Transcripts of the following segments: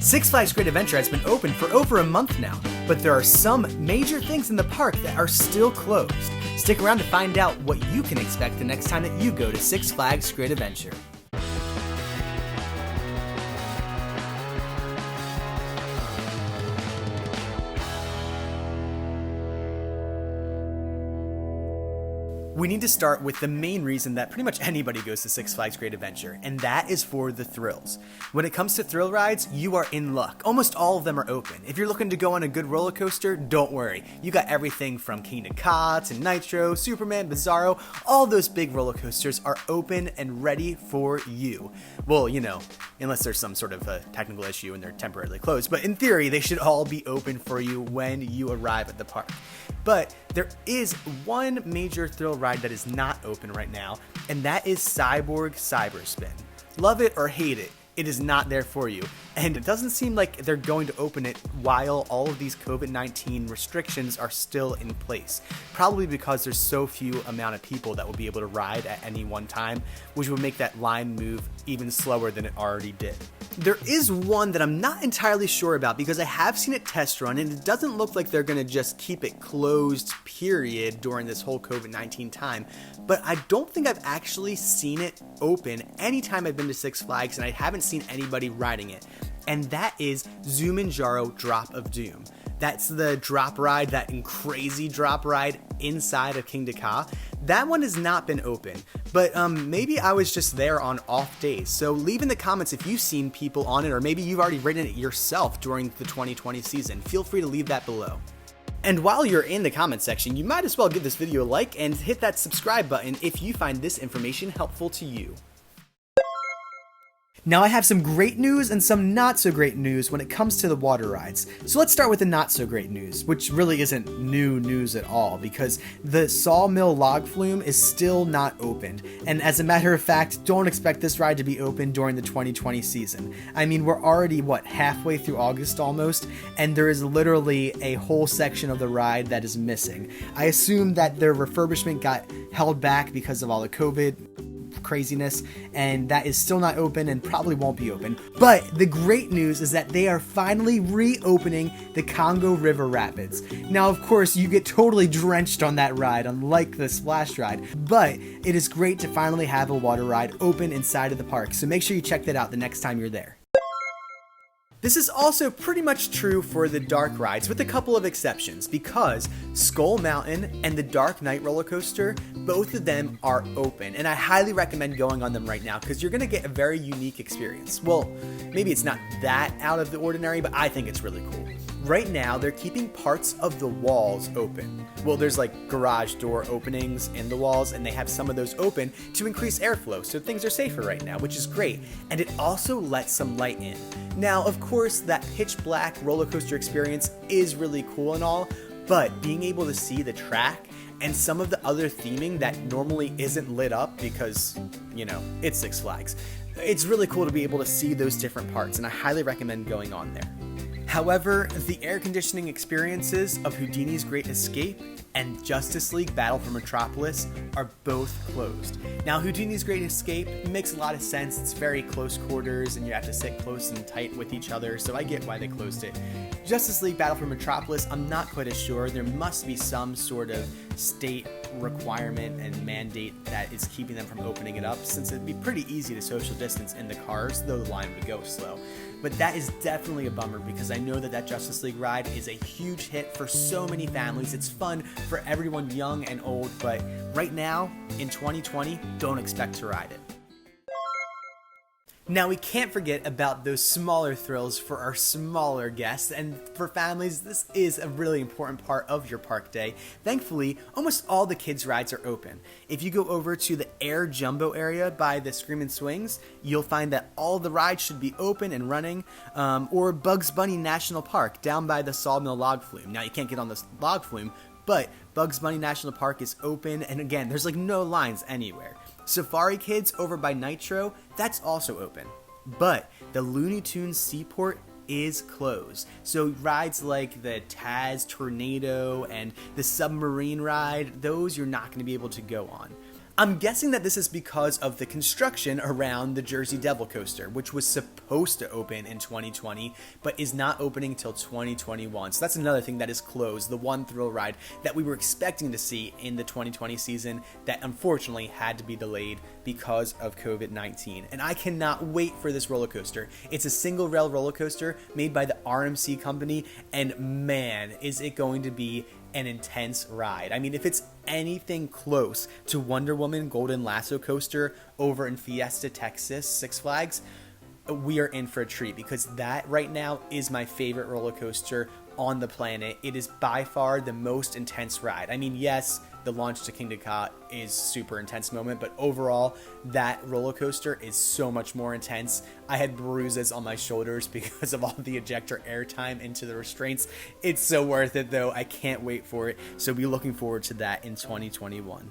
Six Flags Great Adventure has been open for over a month now, but there are some major things in the park that are still closed. Stick around to find out what you can expect the next time that you go to Six Flags Great Adventure. We need to start with the main reason that pretty much anybody goes to Six Flags Great Adventure, and that is for the thrills. When it comes to thrill rides, you are in luck. Almost all of them are open. If you're looking to go on a good roller coaster, don't worry. You got everything from Kingda Ka to Nitro, Superman, Bizarro. All those big roller coasters are open and ready for you. Well, you know, unless there's some sort of a technical issue and they're temporarily closed. But in theory, they should all be open for you when you arrive at the park. But there is one major thrill ride that is not open right now, and that is Cyborg Cyberspin. Love it or hate it, it is not there for you. And it doesn't seem like they're going to open it while all of these COVID-19 restrictions are still in place. Probably because there's so few amount of people that will be able to ride at any one time, which will make that line move even slower than it already did. There is one that I'm not entirely sure about because I have seen it test run and it doesn't look like they're going to just keep it closed, period, during this whole COVID-19 time. But I don't think I've actually seen it open anytime I've been to Six Flags, and I haven't seen anybody riding it. And that is Zumanjaro Drop of Doom. That's the drop ride, that crazy drop ride inside of Kingda Ka. That one has not been open, but maybe I was just there on off days. So leave in the comments if you've seen people on it, or maybe you've already ridden it yourself during the 2020 season. Feel free to leave that below. And while you're in the comment section, you might as well give this video a like and hit that subscribe button if you find this information helpful to you. Now I have some great news and some not so great news when it comes to the water rides. So let's start with the not so great news, which really isn't new news at all, because the Sawmill Log Flume is still not opened. And as a matter of fact, don't expect this ride to be open during the 2020 season. I mean, we're already, halfway through August almost, and there is literally a whole section of the ride that is missing. I assume that their refurbishment got held back because of all the COVID craziness, and that is still not open and probably won't be open. But the great news is that they are finally reopening the Congo River Rapids. Now, of course, you get totally drenched on that ride, unlike the Splash ride, but it is great to finally have a water ride open inside of the park, so make sure you check that out the next time you're there. This is also pretty much true for the dark rides, with a couple of exceptions, because Skull Mountain and the Dark Knight roller coaster, both of them are open, and I highly recommend going on them right now because you're going to get a very unique experience. Well, maybe it's not that out of the ordinary, but I think it's really cool. Right now, they're keeping parts of the walls open. Well, there's like garage door openings in the walls, and they have some of those open to increase airflow, so things are safer right now, which is great. And it also lets some light in. Now, of course, that pitch black roller coaster experience is really cool and all, but being able to see the track and some of the other theming that normally isn't lit up because, you know, it's Six Flags, it's really cool to be able to see those different parts, and I highly recommend going on there. However, the air conditioning experiences of Houdini's Great Escape and Justice League Battle for Metropolis are both closed. Now, Houdini's Great Escape makes a lot of sense. It's very close quarters and you have to sit close and tight with each other, so I get why they closed it. Justice League Battle for Metropolis, I'm not quite as sure. There must be some sort of state requirement and mandate that is keeping them from opening it up, since it'd be pretty easy to social distance in the cars, though the line would go slow. But that is definitely a bummer because I know that Justice League ride is a huge hit for so many families. It's fun for everyone young and old, but right now, in 2020, don't expect to ride it. Now, we can't forget about those smaller thrills for our smaller guests, and for families, this is a really important part of your park day. Thankfully, almost all the kids' rides are open. If you go over to the Air Jumbo area by the Screamin' Swings, you'll find that all the rides should be open and running, or Bugs Bunny National Park down by the Sawmill Log Flume. Now, you can't get on the log flume, but Bugs Bunny National Park is open, and again, there's like no lines anywhere. Safari Kids over by Nitro, that's also open. But the Looney Tunes Seaport is closed. So rides like the Taz Tornado and the submarine ride, those you're not going to be able to go on. I'm guessing that this is because of the construction around the Jersey Devil coaster, which was supposed to open in 2020, but is not opening until 2021. So that's another thing that is closed, the one thrill ride that we were expecting to see in the 2020 season that unfortunately had to be delayed because of COVID-19. And I cannot wait for this roller coaster. It's a single rail roller coaster made by the RMC company, and man, is it going to be an intense ride. I mean, if it's anything close to Wonder Woman Golden Lasso coaster over in Fiesta, Texas, Six Flags, we are in for a treat, because that right now is my favorite roller coaster on the planet. It is by far the most intense ride. I mean, yes, the launch to Kingda Ka is super intense moment, but overall, that roller coaster is so much more intense. I had bruises on my shoulders because of all the ejector airtime into the restraints. It's so worth it though. I can't wait for it. So be looking forward to that in 2021.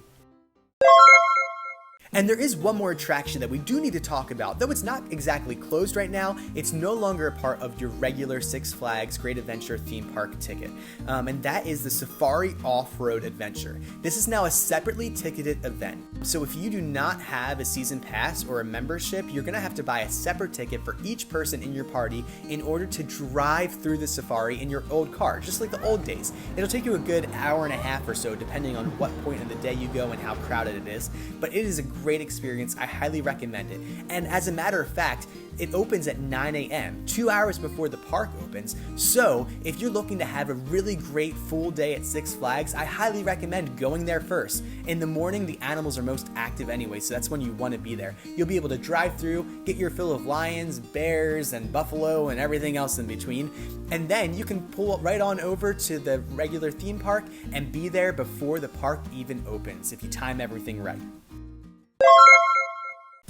And there is one more attraction that we do need to talk about. Though it's not exactly closed right now, it's no longer a part of your regular Six Flags Great Adventure theme park ticket. And that is the Safari Off-Road Adventure. This is now a separately ticketed event. So if you do not have a season pass or a membership, you're gonna have to buy a separate ticket for each person in your party in order to drive through the safari in your old car, just like the old days. It'll take you a good hour and a half or so, depending on what point of the day you go and how crowded it is. But it is a great experience. I highly recommend it. And as a matter of fact, it opens at 9 a.m., 2 hours before the park opens. So if you're looking to have a really great full day at Six Flags, I highly recommend going there first. In the morning, the animals are most active anyway, so that's when you want to be there. You'll be able to drive through, get your fill of lions, bears, and buffalo, and everything else in between. And then you can pull right on over to the regular theme park and be there before the park even opens, if you time everything right.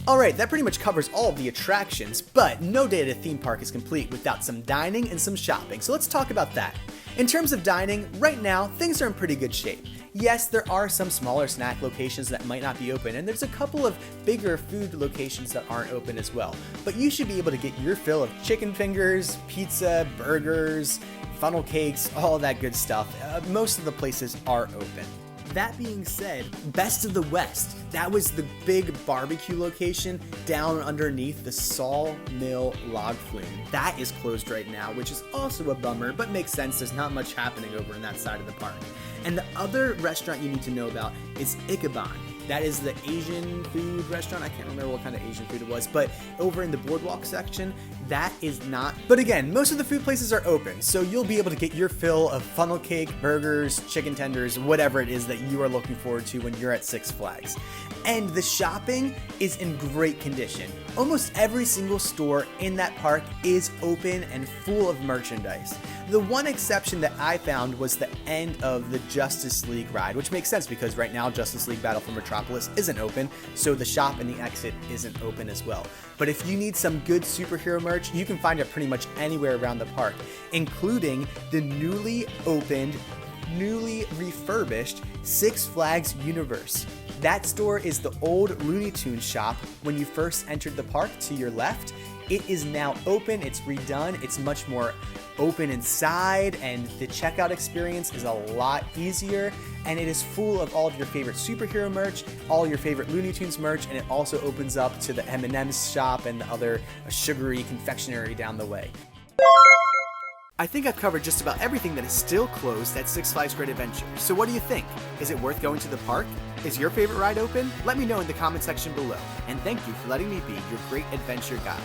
Alright, that pretty much covers all of the attractions, but no day at a theme park is complete without some dining and some shopping, so let's talk about that. In terms of dining, right now, things are in pretty good shape. Yes, there are some smaller snack locations that might not be open, and there's a couple of bigger food locations that aren't open as well. But you should be able to get your fill of chicken fingers, pizza, burgers, funnel cakes, all that good stuff. Most of the places are open. That being said, Best of the West, that was the big barbecue location down underneath the Sawmill Log Flume. That is closed right now, which is also a bummer, but makes sense. There's not much happening over in that side of the park. And the other restaurant you need to know about is Ikeban. That is the Asian food restaurant. I can't remember what kind of Asian food it was, but over in the boardwalk section, that is not. But again, most of the food places are open, so you'll be able to get your fill of funnel cake, burgers, chicken tenders, whatever it is that you are looking forward to when you're at Six Flags. And the shopping is in great condition. Almost every single store in that park is open and full of merchandise. The one exception that I found was the end of the Justice League ride, which makes sense because right now Justice League Battle for Metropolis isn't open, so the shop and the exit isn't open as well. But if you need some good superhero merch, you can find it pretty much anywhere around the park, including the newly opened, newly refurbished Six Flags Universe. That store is the old Looney Tunes shop when you first entered the park to your left. It is now open, it's redone, it's much more open inside, and the checkout experience is a lot easier, and it is full of all of your favorite superhero merch, all your favorite Looney Tunes merch, and it also opens up to the M&M's shop and the other sugary confectionery down the way. I think I've covered just about everything that is still closed at Six Flags Great Adventure. So what do you think? Is it worth going to the park? Is your favorite ride open? Let me know in the comment section below. And thank you for letting me be your great adventure guide.